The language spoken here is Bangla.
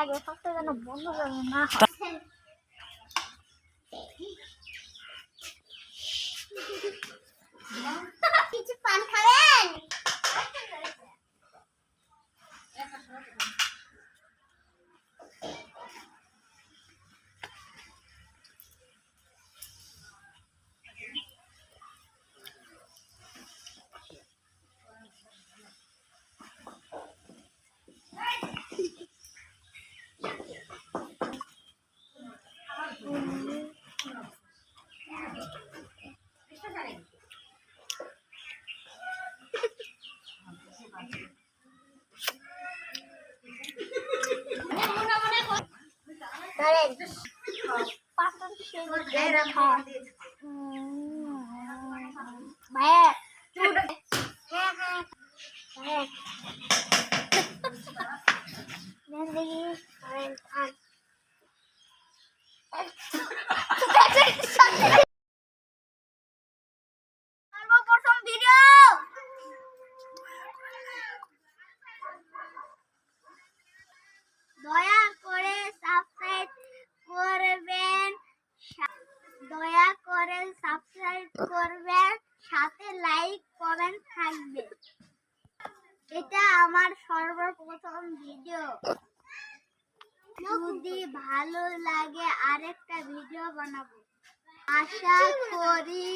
লাগে ফাঁকটা যেন বন্ধ যেন না হয়। কিছু পান খাবেন? দয়া করে সাবস্ক্রাইব করবেন, দয়া করে সাবস্ক্রাইব করবেন, সাথে লাইক কমেন্ট থাকবে। এটা আমার সর্বপ্রথম ভিডিও। যদি ভালো লাগে আরেকটা ভিডিও বানাবো। আশা করি